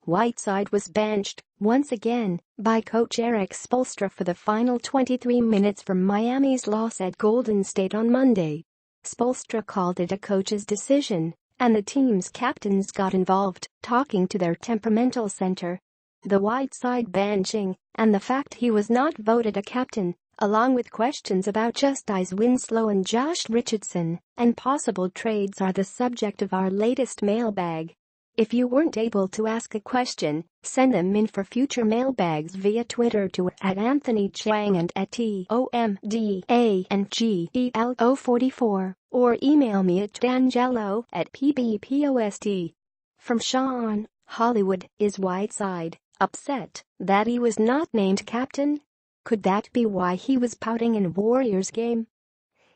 Whiteside was benched, once again, by coach Erik Spoelstra for the final 23 minutes from Miami's loss at Golden State on Monday. Spoelstra called it a coach's decision, and the team's captains got involved, talking to their temperamental center. The Whiteside benching, and the fact he was not voted a captain, along with questions about Justice Winslow and Josh Richardson, and possible trades are the subject of our latest mailbag. If you weren't able to ask a question, send them in for future mailbags via Twitter to @AnthonyChang and @TOMDANGELO44, or email me at D'Angelo@PBPOST. From Sean, Hollywood, is Whiteside upset that he was not named captain? Could that be why he was pouting in Warriors game?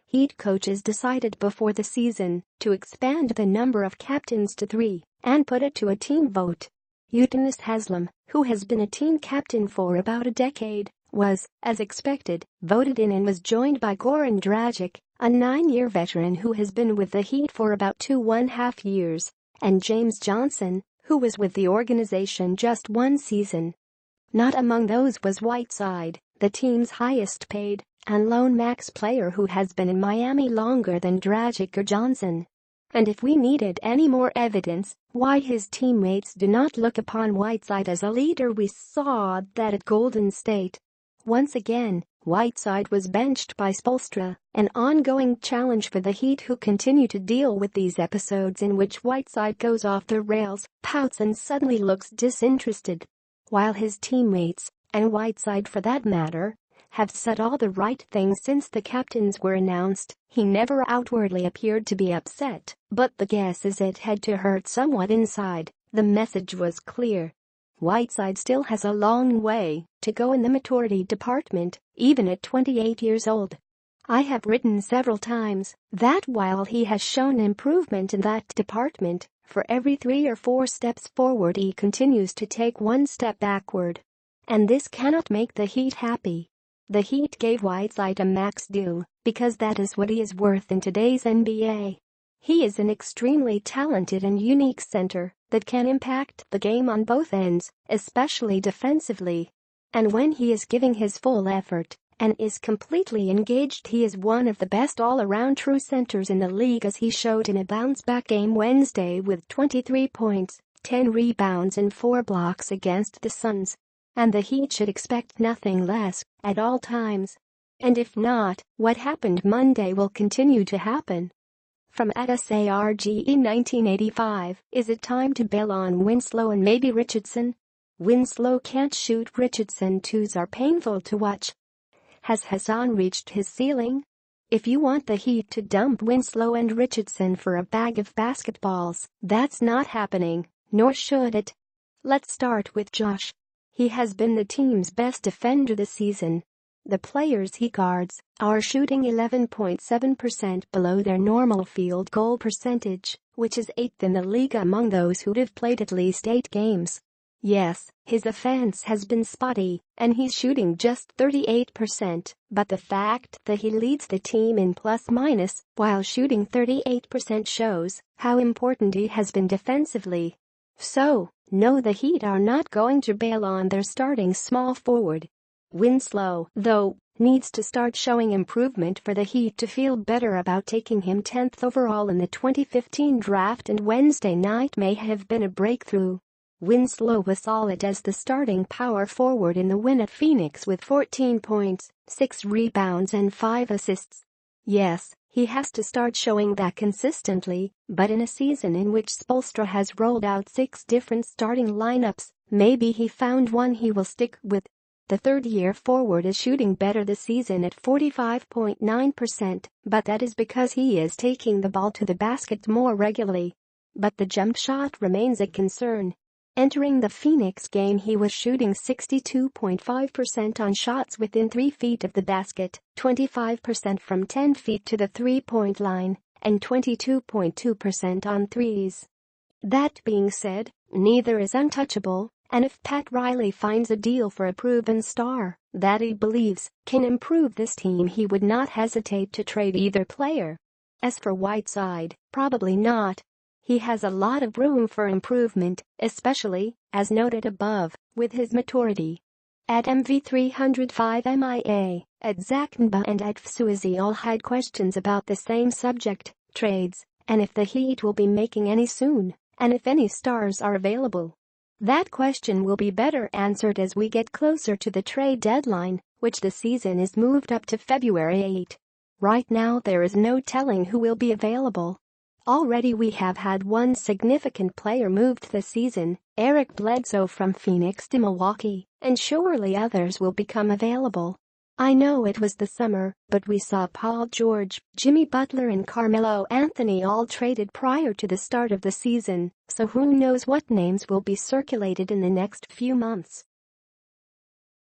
Heat coaches decided before the season to expand the number of captains to 3 and put it to a team vote. Udonis Haslem, who has been a team captain for about a decade, was, as expected, voted in and was joined by Goran Dragic, a 9-year veteran who has been with the Heat for about 2.5 years, and James Johnson, who was with the organization just 1 season. Not among those was Whiteside, the team's highest paid and lone max player who has been in Miami longer than Dragic or Johnson. And if we needed any more evidence why his teammates do not look upon Whiteside as a leader, we saw that at Golden State. Once again, Whiteside was benched by Spoelstra, an ongoing challenge for the Heat, who continue to deal with these episodes in which Whiteside goes off the rails, pouts and suddenly looks disinterested. While his teammates, and Whiteside for that matter, have said all the right things since the captains were announced, he never outwardly appeared to be upset, but the guess is it had to hurt somewhat inside. The message was clear. Whiteside still has a long way to go in the maturity department, even at 28 years old. I have written several times that while he has shown improvement in that department, for every 3 or 4 steps forward he continues to take 1 step backward. And this cannot make the Heat happy. The Heat gave Whiteside a max deal because that is what he is worth in today's NBA. He is an extremely talented and unique center that can impact the game on both ends, especially defensively. And when he is giving his full effort and is completely engaged, he is one of the best all-around true centers in the league, as he showed in a bounce-back game Wednesday with 23 points, 10 rebounds and 4 blocks against the Suns. And the Heat should expect nothing less at all times. And if not, what happened Monday will continue to happen. From @SARGE1985, is it time to bail on Winslow and maybe Richardson? Winslow can't shoot. Richardson twos are painful to watch. Has Hassan reached his ceiling? If you want the Heat to dump Winslow and Richardson for a bag of basketballs, that's not happening, nor should it. Let's start with Josh. He has been the team's best defender this season. The players he guards are shooting 11.7% below their normal field goal percentage, which is 8th in the league among those who have played at least 8 games. Yes, his offense has been spotty, and he's shooting just 38%, but the fact that he leads the team in plus-minus while shooting 38% shows how important he has been defensively. So, no, the Heat are not going to bail on their starting small forward. Winslow, though, needs to start showing improvement for the Heat to feel better about taking him 10th overall in the 2015 draft, and Wednesday night may have been a breakthrough. Winslow was solid as the starting power forward in the win at Phoenix with 14 points, 6 rebounds and 5 assists. Yes, he has to start showing that consistently, but in a season in which Spoelstra has rolled out 6 different starting lineups, maybe he found one he will stick with. The third-year forward is shooting better this season at 45.9%, but that is because he is taking the ball to the basket more regularly. But the jump shot remains a concern. Entering the Phoenix game, he was shooting 62.5% on shots within 3 feet of the basket, 25% from 10 feet to the three-point line, and 22.2% on threes. That being said, neither is untouchable, and if Pat Riley finds a deal for a proven star that he believes can improve this team, he would not hesitate to trade either player. As for Whiteside, probably not. He has a lot of room for improvement, especially, as noted above, with his maturity. At MV305 MIA, at Zaknba and at Fsuizi all had questions about the same subject, trades, and if the Heat will be making any soon, and if any stars are available. That question will be better answered as we get closer to the trade deadline, which this season is moved up to February 8. Right now there is no telling who will be available. Already we have had one significant player moved this season, Eric Bledsoe from Phoenix to Milwaukee, and surely others will become available. I know it was the summer, but we saw Paul George, Jimmy Butler and Carmelo Anthony all traded prior to the start of the season, so who knows what names will be circulated in the next few months.